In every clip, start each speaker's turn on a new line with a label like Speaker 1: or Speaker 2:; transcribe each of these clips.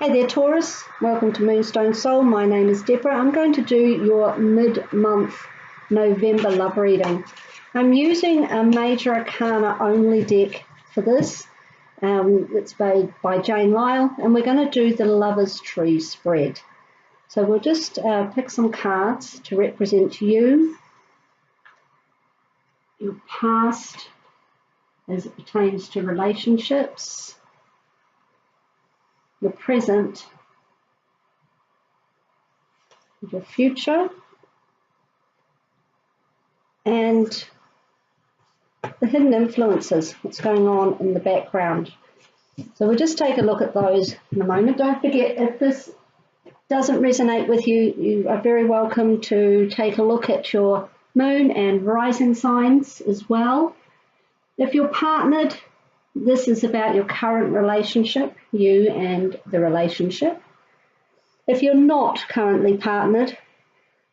Speaker 1: Hey there, Taurus. Welcome to Moonstone Soul. My name is Deborah. I'm going to do your mid-month November love reading. I'm using a Major Arcana only deck for this. It's made by Jane Lyle, and we're going to do the Lover's Tree spread. So we'll just pick some cards to represent you, your past as it pertains to relationships, the present, your future, and the hidden influences, what's going on in the background. So we'll just take a look at those in a moment. Don't forget, if this doesn't resonate with you, you are very welcome to take a look at your moon and rising signs as well. If you're partnered, this is about your current relationship, you and the relationship. If you're not currently partnered,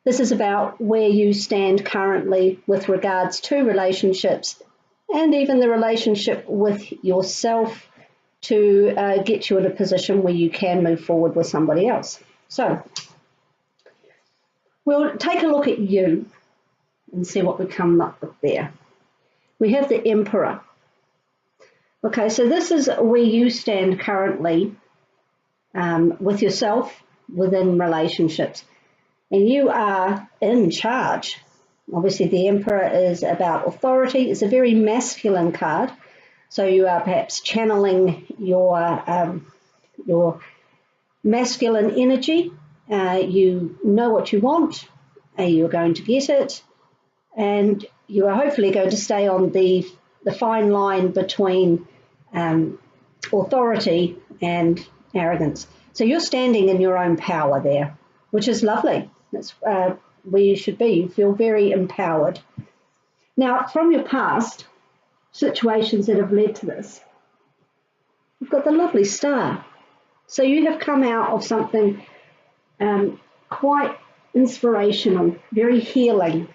Speaker 1: this is about where you stand currently with regards to relationships and even the relationship with yourself to get you in a position where you can move forward with somebody else. So we'll take a look at you and see what we come up with there. We have the Emperor. Okay, so this is where you stand currently with yourself within relationships, and you are in charge. Obviously, the Emperor is about authority. It's a very masculine card, so you are perhaps channeling your masculine energy. You know what you want, you're going to get it, and you are hopefully going to stay on the fine line between authority and arrogance. So you're standing in your own power there, which is lovely. That's where you should be. You feel very empowered. Now, from your past, situations that have led to this, you've got the lovely Star. So you have come out of something quite inspirational, very healing.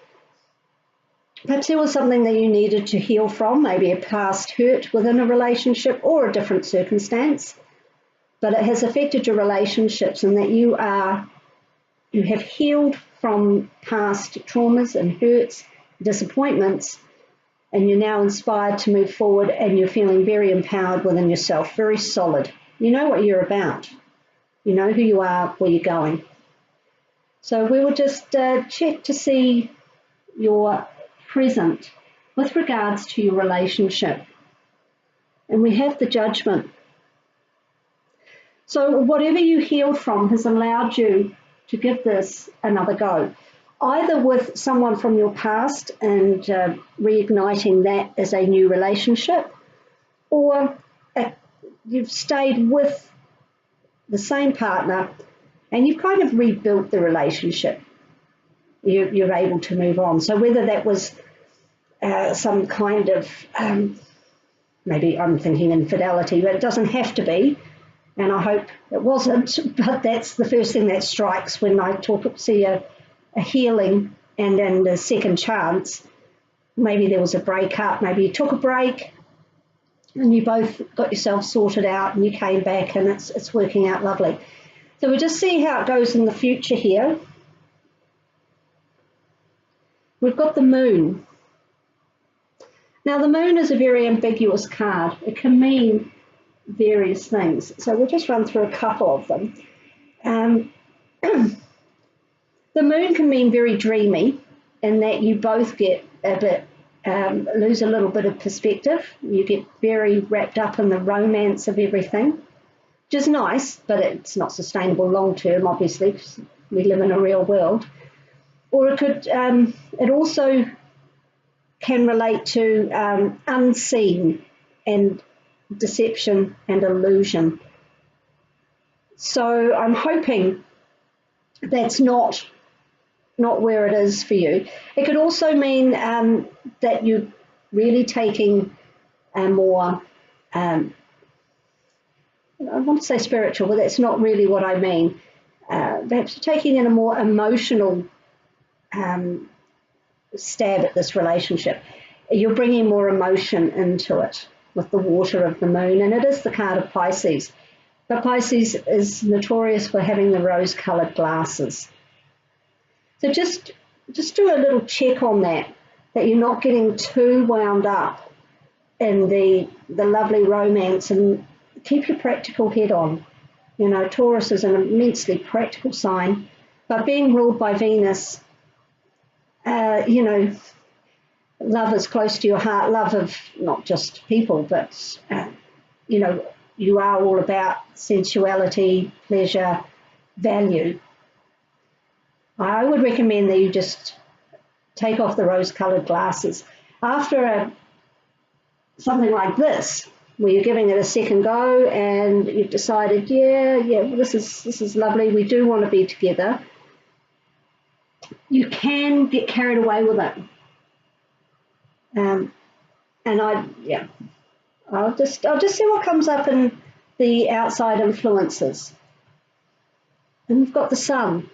Speaker 1: Perhaps there was something that you needed to heal from, maybe a past hurt within a relationship or a different circumstance, but it has affected your relationships, and that you have healed from past traumas and hurts, disappointments, and you're now inspired to move forward, and you're feeling very empowered within yourself, very solid. You know what you're about. You know who you are, where you're going. So we will just check to see your present with regards to your relationship, and we have the Judgment. So whatever you healed from has allowed you to give this another go, either with someone from your past and reigniting that as a new relationship, or you've stayed with the same partner and you've kind of rebuilt the relationship. You're able to move on. So whether that was some kind of, maybe I'm thinking infidelity, but it doesn't have to be, and I hope it wasn't, but that's the first thing that strikes when I see a healing and then a second chance. Maybe there was a breakup, maybe you took a break and you both got yourself sorted out and you came back and it's working out lovely. So we'll just see how it goes in the future here. We've got the Moon. Now the Moon is a very ambiguous card. It can mean various things. So we'll just run through a couple of them. The Moon can mean very dreamy, in that you both get a bit, lose a little bit of perspective. You get very wrapped up in the romance of everything, which is nice, but it's not sustainable long term, obviously, because we live in a real world. Or it could, it also can relate to unseen and deception and illusion. So I'm hoping that's not where it is for you. It could also mean that you're really taking a more, I want to say spiritual, but that's not really what I mean. Perhaps you're taking in a more emotional stab at this relationship. You're bringing more emotion into it with the water of the Moon, and it is the card of Pisces. But Pisces is notorious for having the rose-coloured glasses. So just do a little check on that you're not getting too wound up in the lovely romance, and keep your practical head on. You know, Taurus is an immensely practical sign, but being ruled by Venus, you know, love is close to your heart, love of not just people, but, you know, you are all about sensuality, pleasure, value. I would recommend that you just take off the rose-coloured glasses. After something like this, where you're giving it a second go and you've decided, yeah, this is lovely, we do want to be together, you can get carried away with it. And I'll just see what comes up in the outside influences. And we've got the sun.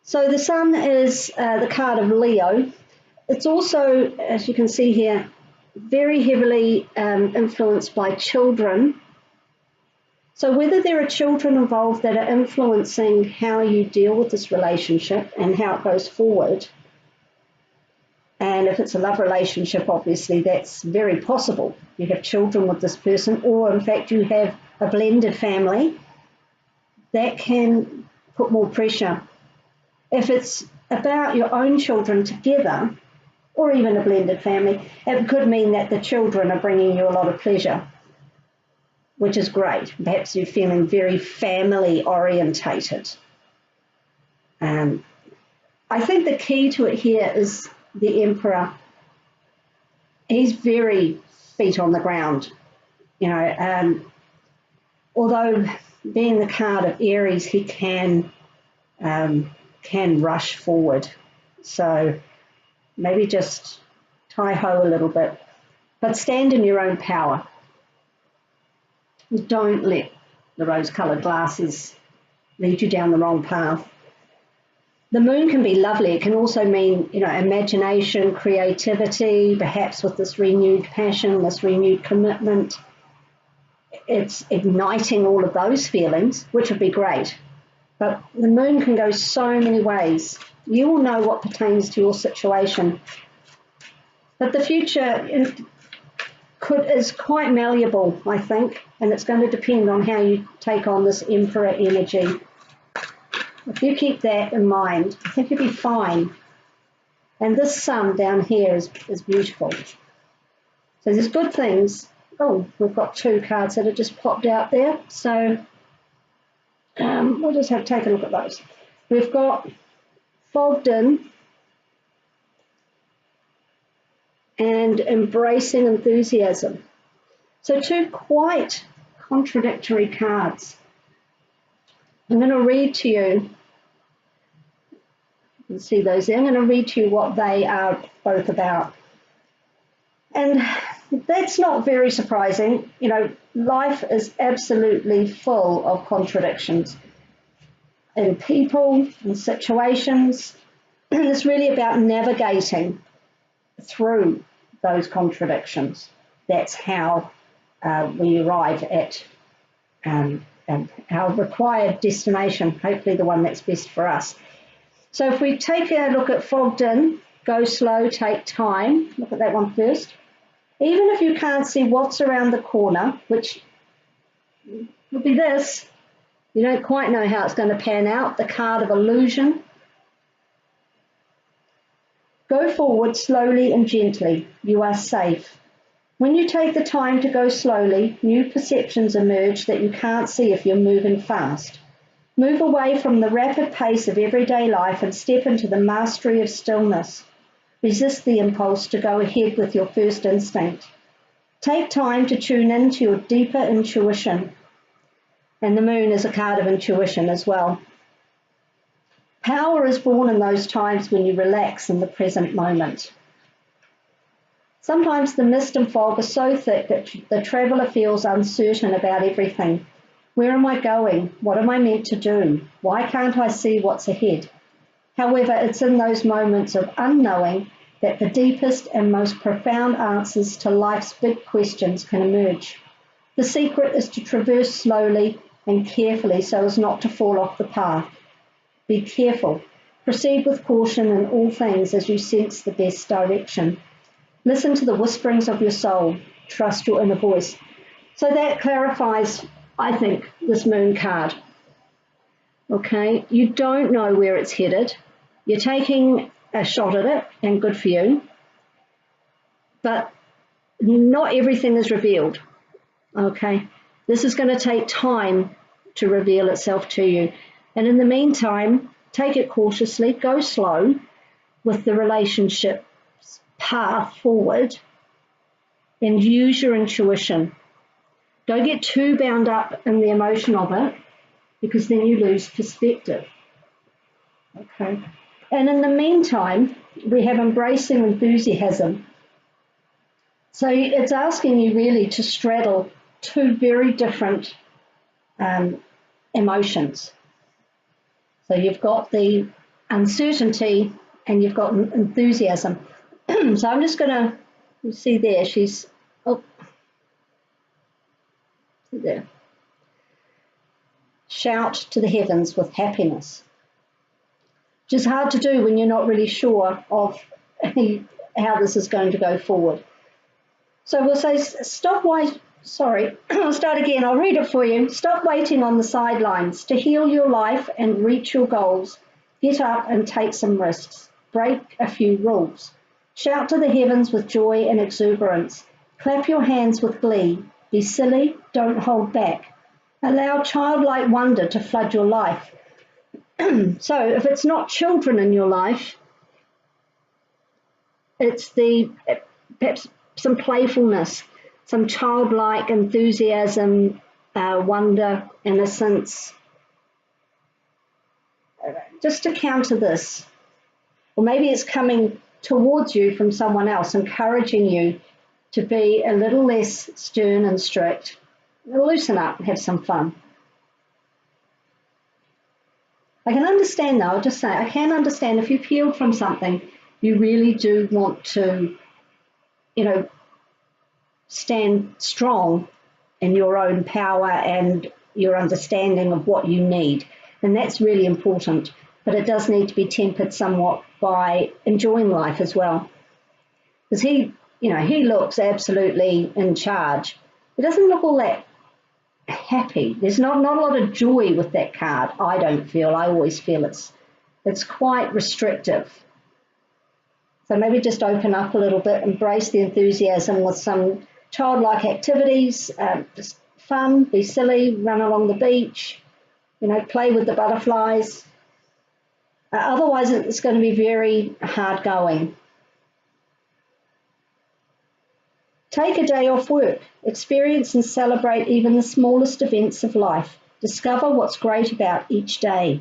Speaker 1: So the sun is the card of Leo. It's also, as you can see here, very heavily influenced by children. So whether there are children involved that are influencing how you deal with this relationship and how it goes forward, and if it's a love relationship, obviously that's very possible. You have children with this person, or in fact you have a blended family, that can put more pressure. If it's about your own children together, or even a blended family, it could mean that the children are bringing you a lot of pleasure, which is great. Perhaps you're feeling very family orientated. I think the key to it here is the Emperor. He's very feet on the ground, you know, although being the card of Aries, he can rush forward. So maybe just tie-ho a little bit, but stand in your own power. Don't let the rose-coloured glasses lead you down the wrong path. The moon can be lovely. It can also mean, you know, imagination, creativity, perhaps with this renewed passion, this renewed commitment. It's igniting all of those feelings, which would be great. But the moon can go so many ways. You will know what pertains to your situation. But the future is quite malleable, I think, and it's going to depend on how you take on this Emperor energy. If you keep that in mind, I think you'll be fine. And this sun down here is beautiful. So there's good things. Oh, we've got two cards that have just popped out there. So we'll just have to take a look at those. We've got fogged in and embracing enthusiasm. So two quite contradictory cards. I'm going to read to you, you can see those there, I'm going to read to you what they are both about. And that's not very surprising. You know, life is absolutely full of contradictions in people and situations. And it's really about navigating through those contradictions. That's how we arrive at our required destination, hopefully the one that's best for us. So if we take a look at fogged in, go slow, take time, look at that one first. Even if you can't see what's around the corner, which would be this, you don't quite know how it's going to pan out, the card of illusion. Go forward slowly and gently. You are safe. When you take the time to go slowly, new perceptions emerge that you can't see if you're moving fast. Move away from the rapid pace of everyday life and step into the mastery of stillness. Resist the impulse to go ahead with your first instinct. Take time to tune into your deeper intuition. And the moon is a card of intuition as well. Power is born in those times when you relax in the present moment. Sometimes the mist and fog are so thick that the traveller feels uncertain about everything. Where am I going? What am I meant to do? Why can't I see what's ahead? However, it's in those moments of unknowing that the deepest and most profound answers to life's big questions can emerge. The secret is to traverse slowly and carefully so as not to fall off the path. Be careful. Proceed with caution in all things as you sense the best direction. Listen to the whisperings of your soul. Trust your inner voice. So that clarifies, I think, this moon card. Okay, you don't know where it's headed. You're taking a shot at it, and good for you. But not everything is revealed. Okay, this is going to take time to reveal itself to you. And in the meantime, take it cautiously, go slow with the relationship path forward, and use your intuition. Don't get too bound up in the emotion of it, because then you lose perspective. Okay. And in the meantime, we have embracing enthusiasm. So it's asking you really to straddle two very different emotions. So you've got the uncertainty and you've got enthusiasm. So I'm just going to, you see there, she's, oh, there. Shout to the heavens with happiness, which is hard to do when you're not really sure of how this is going to go forward. So we'll say, I'll start again, I'll read it for you. Stop waiting on the sidelines. To heal your life and reach your goals, get up and take some risks. Break a few rules. Shout to the heavens with joy and exuberance. Clap your hands with glee. Be silly, don't hold back. Allow childlike wonder to flood your life. So if it's not children in your life, it's perhaps some playfulness, some childlike enthusiasm, wonder, innocence. Just to counter this, or maybe it's coming towards you from someone else, encouraging you to be a little less stern and strict. Loosen up and have some fun. I can understand though, I'll just say, I can understand if you've healed from something, you really do want to, stand strong in your own power and your understanding of what you need. And that's really important, but it does need to be tempered somewhat by enjoying life as well. Because he looks absolutely in charge. He doesn't look all that happy. There's not a lot of joy with that card, I don't feel. I always feel it's quite restrictive. So maybe just open up a little bit, embrace the enthusiasm with some childlike activities, just fun, be silly, run along the beach, play with the butterflies. Otherwise, it's going to be very hard going. Take a day off work. Experience and celebrate even the smallest events of life. Discover what's great about each day.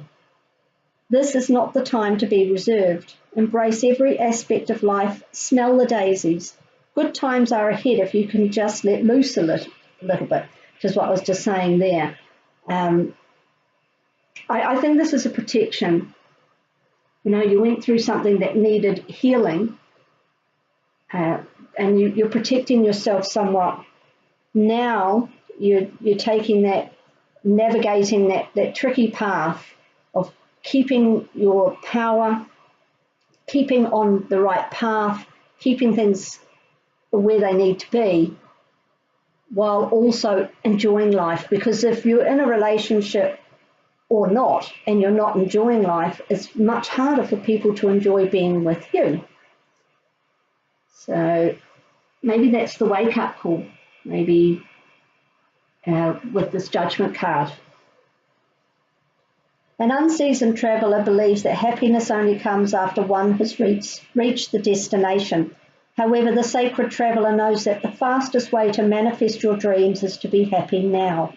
Speaker 1: This is not the time to be reserved. Embrace every aspect of life. Smell the daisies. Good times are ahead if you can just let loose a little bit, which is what I was just saying there. I think this is a protection. You went through something that needed healing, and you're protecting yourself somewhat. Now you're taking that, navigating that tricky path of keeping your power, keeping on the right path, keeping things where they need to be, while also enjoying life. Because if you're in a relationship or not, and you're not enjoying life, it's much harder for people to enjoy being with you. So maybe that's the wake-up call, maybe with this judgment card. An unseasoned traveller believes that happiness only comes after one has reached the destination. However, the sacred traveller knows that the fastest way to manifest your dreams is to be happy now.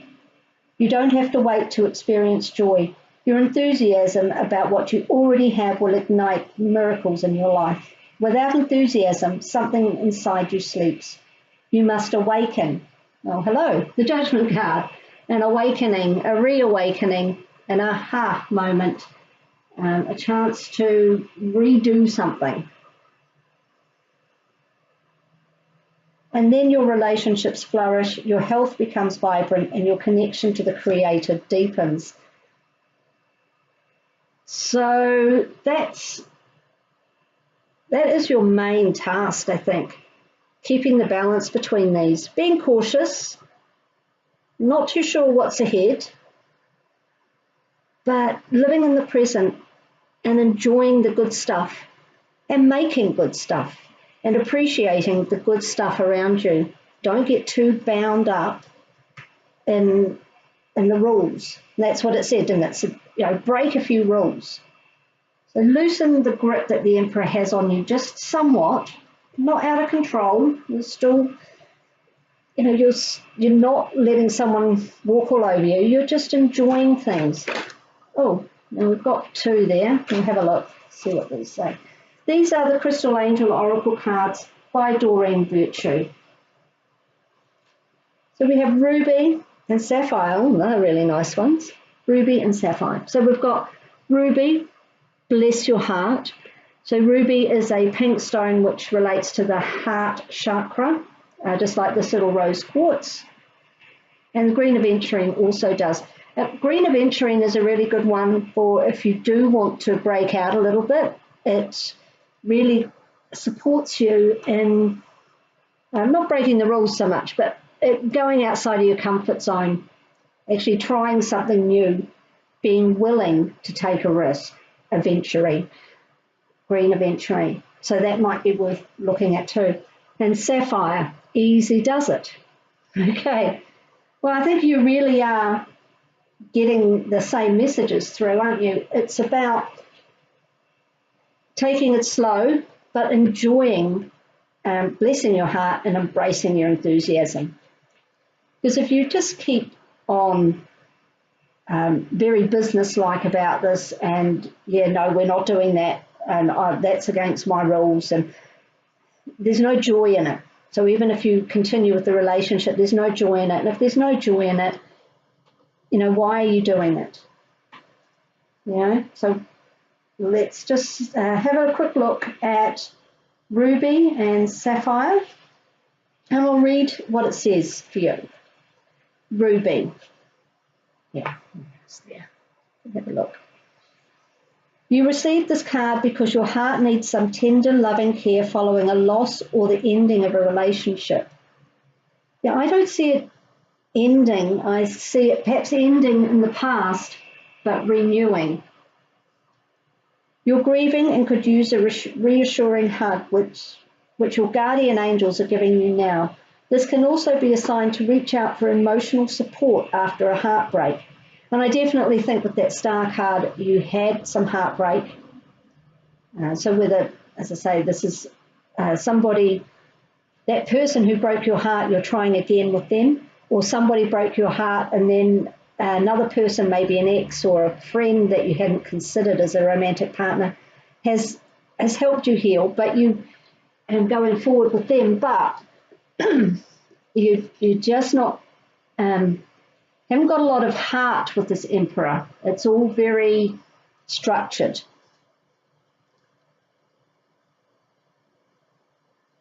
Speaker 1: You don't have to wait to experience joy. Your enthusiasm about what you already have will ignite miracles in your life. Without enthusiasm, something inside you sleeps. You must awaken. Oh, hello, the judgment card. An awakening, a reawakening, an aha moment, a chance to redo something. And then your relationships flourish, your health becomes vibrant, and your connection to the Creator deepens. So that is your main task, I think. Keeping the balance between these. Being cautious, not too sure what's ahead, but living in the present and enjoying the good stuff and making good stuff and appreciating the good stuff around you. Don't get too bound up in the rules. And that's what it said, and it's, break a few rules. So loosen the grip that the Emperor has on you just somewhat, not out of control. You're still, you're not letting someone walk all over you. You're just enjoying things. Oh, now we've got two there. We'll have a look, see what these say. These are the Crystal Angel Oracle cards by Doreen Virtue. So we have Ruby and Sapphire. Oh, they're really nice ones. Ruby and Sapphire. So we've got Ruby, bless your heart. So Ruby is a pink stone which relates to the heart chakra, just like this little rose quartz. And green aventurine also does. Green aventurine is a really good one for if you do want to break out a little bit. It really supports you in not breaking the rules so much, but going outside of your comfort zone, actually trying something new, being willing to take a risk, aventurine, green aventurine. So that might be worth looking at too. And Sapphire, easy does it. Okay, well, I think you really are getting the same messages through, aren't you? It's about taking it slow, but enjoying, blessing your heart and embracing your enthusiasm. Because if you just keep on very businesslike about this and, yeah, no, we're not doing that, and that's against my rules, and there's no joy in it. So even if you continue with the relationship, there's no joy in it. And if there's no joy in it, why are you doing it? So let's just have a quick look at Ruby and Sapphire, and I'll read what it says for you. Ruby. Yeah, it's there. Have a look. You received this card because your heart needs some tender, loving care following a loss or the ending of a relationship. Yeah, I don't see it ending. I see it perhaps ending in the past, but renewing. You're grieving and could use a reassuring hug, which your guardian angels are giving you now. This can also be a sign to reach out for emotional support after a heartbreak. And I definitely think with that star card, you had some heartbreak. So whether, as I say, this is somebody, that person who broke your heart, you're trying again with them, or somebody broke your heart and then another person, maybe an ex or a friend that you hadn't considered as a romantic partner, has helped you heal, but you are going forward with them, but you're just not, haven't got a lot of heart with this Emperor. It's all very structured.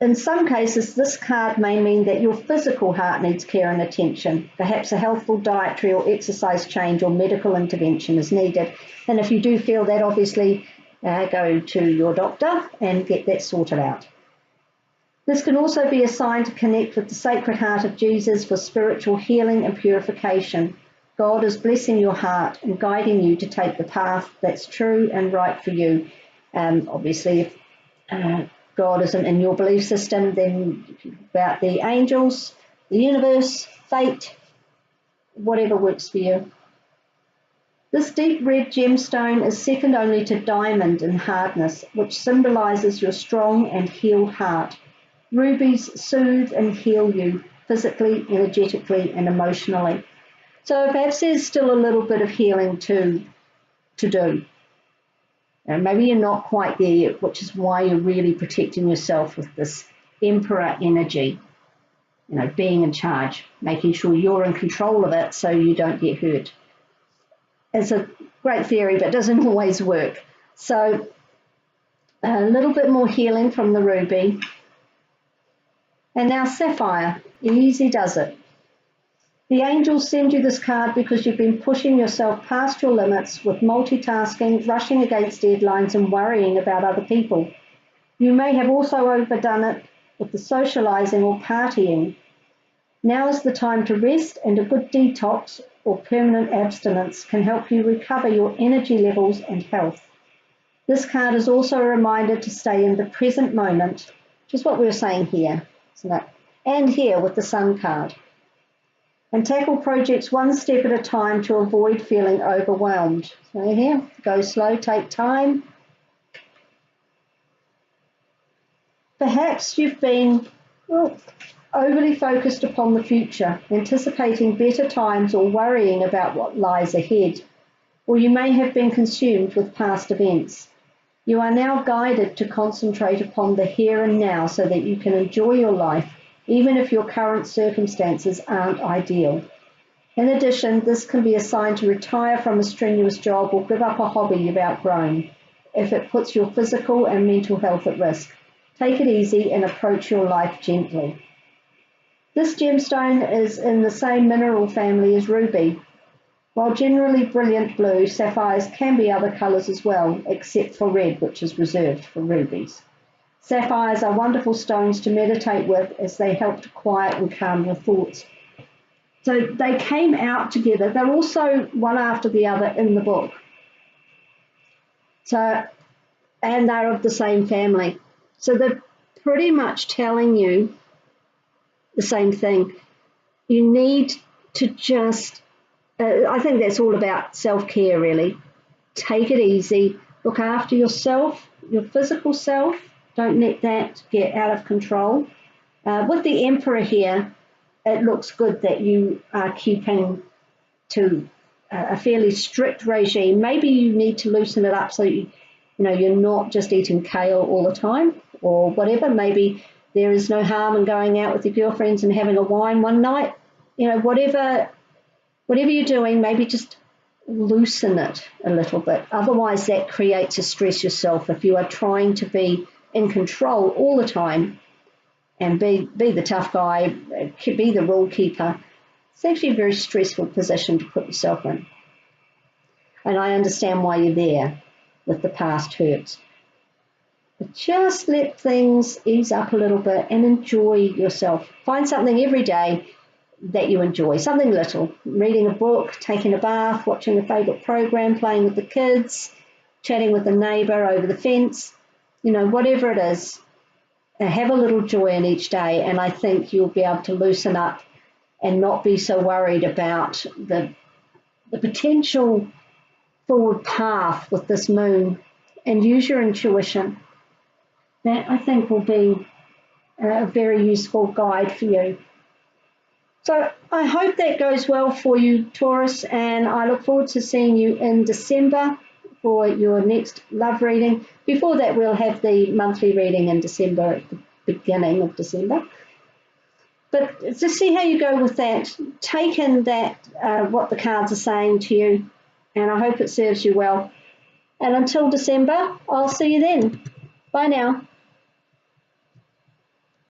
Speaker 1: In some cases, this card may mean that your physical heart needs care and attention. Perhaps a healthful dietary or exercise change or medical intervention is needed. And if you do feel that, obviously, go to your doctor and get that sorted out. This can also be a sign to connect with the Sacred Heart of Jesus for spiritual healing and purification. God is blessing your heart and guiding you to take the path that's true and right for you. Obviously, if God isn't in your belief system, then about the angels, the universe, fate, whatever works for you. This deep red gemstone is second only to diamond in hardness, which symbolizes your strong and healed heart. Rubies soothe and heal you physically, energetically, and emotionally. So perhaps there's still a little bit of healing to do. And maybe you're not quite there yet, which is why you're really protecting yourself with this Emperor energy, being in charge, making sure you're in control of it so you don't get hurt. It's a great theory, but it doesn't always work. So a little bit more healing from the ruby. And now Sapphire, easy does it. The angels send you this card because you've been pushing yourself past your limits with multitasking, rushing against deadlines and worrying about other people. You may have also overdone it with the socializing or partying. Now is the time to rest, and a good detox or permanent abstinence can help you recover your energy levels and health. This card is also a reminder to stay in the present moment, which is what we were saying here, isn't it? And here with the Sun card. And tackle projects one step at a time to avoid feeling overwhelmed. So here, go slow, take time. Perhaps you've been overly focused upon the future, anticipating better times or worrying about what lies ahead, or you may have been consumed with past events. You are now guided to concentrate upon the here and now so that you can enjoy your life, even if your current circumstances aren't ideal. In addition, this can be a sign to retire from a strenuous job or give up a hobby you've outgrown if it puts your physical and mental health at risk. Take it easy and approach your life gently. This gemstone is in the same mineral family as ruby. While generally brilliant blue, sapphires can be other colours as well, except for red, which is reserved for rubies. Sapphires are wonderful stones to meditate with as they help to quiet and calm your thoughts. So they came out together. They're also one after the other in the book. And they're of the same family. So they're pretty much telling you the same thing. You need to just, I think that's all about self-care really. Take it easy, look after yourself, your physical self. Don't let that get out of control. With the Emperor here, it looks good that you are keeping to a fairly strict regime. Maybe you need to loosen it up so you're not just eating kale all the time or whatever. Maybe there is no harm in going out with your girlfriends and having a wine one night. Whatever you're doing, maybe just loosen it a little bit. Otherwise, that creates a stress yourself. If you are trying to be in control all the time and be the tough guy, be the rule keeper, it's actually a very stressful position to put yourself in. And I understand why you're there with the past hurts. But just let things ease up a little bit and enjoy yourself. Find something every day that you enjoy, something little. Reading a book, taking a bath, watching a favourite program, playing with the kids, chatting with a neighbour over the fence, whatever it is. Have a little joy in each day, and I think you'll be able to loosen up and not be so worried about the potential forward path with this moon, and use your intuition. That I think will be a very useful guide for you. So I hope that goes well for you, Taurus, and I look forward to seeing you in December for your next love reading. Before that, we'll have the monthly reading in December, at the beginning of December. But to see how you go with that, take in that what the cards are saying to you, and I hope it serves you well. And until December, I'll see you then. Bye now.